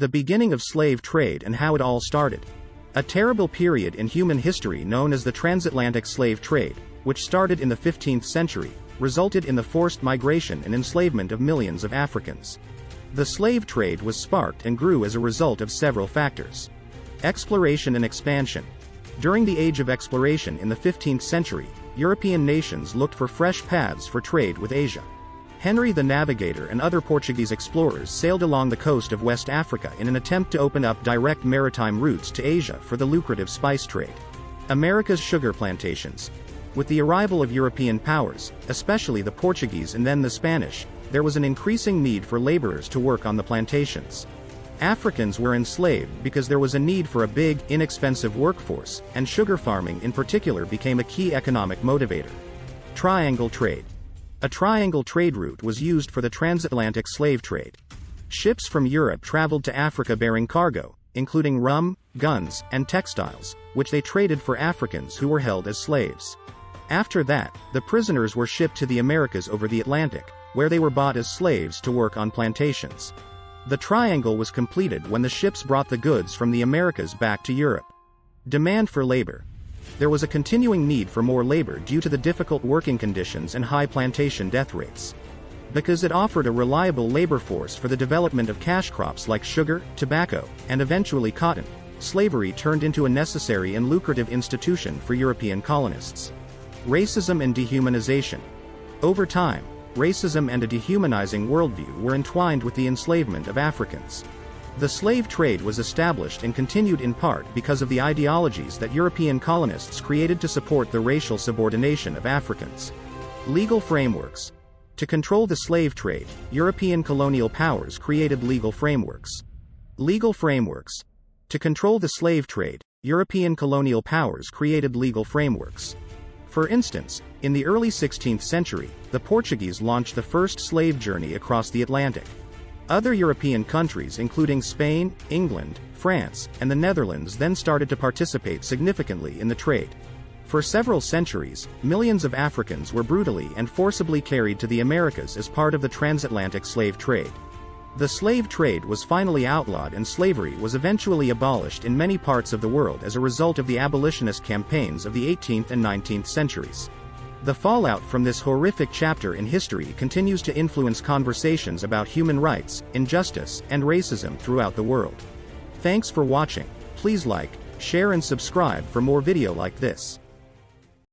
The beginning of slave trade and how it all started. A terrible period in human history known as the Transatlantic slave trade, which started in the 15th century, resulted in the forced migration and enslavement of millions of Africans. The slave trade was sparked and grew as a result of several factors. Exploration and expansion. During the Age of Exploration in the 15th century, European nations looked for fresh paths for trade with Asia. Henry the Navigator and other Portuguese explorers sailed along the coast of West Africa in an attempt to open up direct maritime routes to Asia for the lucrative spice trade. America's sugar plantations. With the arrival of European powers, especially the Portuguese and then the Spanish, there was an increasing need for laborers to work on the plantations. Africans were enslaved because there was a need for a big, inexpensive workforce, and sugar farming in particular became a key economic motivator. Triangle trade. A triangle trade route was used for the transatlantic slave trade. Ships from Europe traveled to Africa bearing cargo, including rum, guns, and textiles, which they traded for Africans who were held as slaves. After that, the prisoners were shipped to the Americas over the Atlantic, where they were bought as slaves to work on plantations. The triangle was completed when the ships brought the goods from the Americas back to Europe. Demand for labor. There was a continuing need for more labor due to the difficult working conditions and high plantation death rates. Because it offered a reliable labor force for the development of cash crops like sugar, tobacco, and eventually cotton, slavery turned into a necessary and lucrative institution for European colonists. Racism and dehumanization. Over time, racism and a dehumanizing worldview were entwined with the enslavement of Africans. The slave trade was established and continued in part because of the ideologies that European colonists created to support the racial subordination of Africans. Legal frameworks. To control the slave trade, European colonial powers created legal frameworks. Legal frameworks. To control the slave trade, European colonial powers created legal frameworks. For instance, in the early 16th century, the Portuguese launched the first slave journey across the Atlantic. Other European countries including Spain, England, France, and the Netherlands then started to participate significantly in the trade. For several centuries, millions of Africans were brutally and forcibly carried to the Americas as part of the transatlantic slave trade. The slave trade was finally outlawed and slavery was eventually abolished in many parts of the world as a result of the abolitionist campaigns of the 18th and 19th centuries. The fallout from this horrific chapter in history continues to influence conversations about human rights, injustice, and racism throughout the world. Thanks for watching. Please like, share and subscribe for more video like this.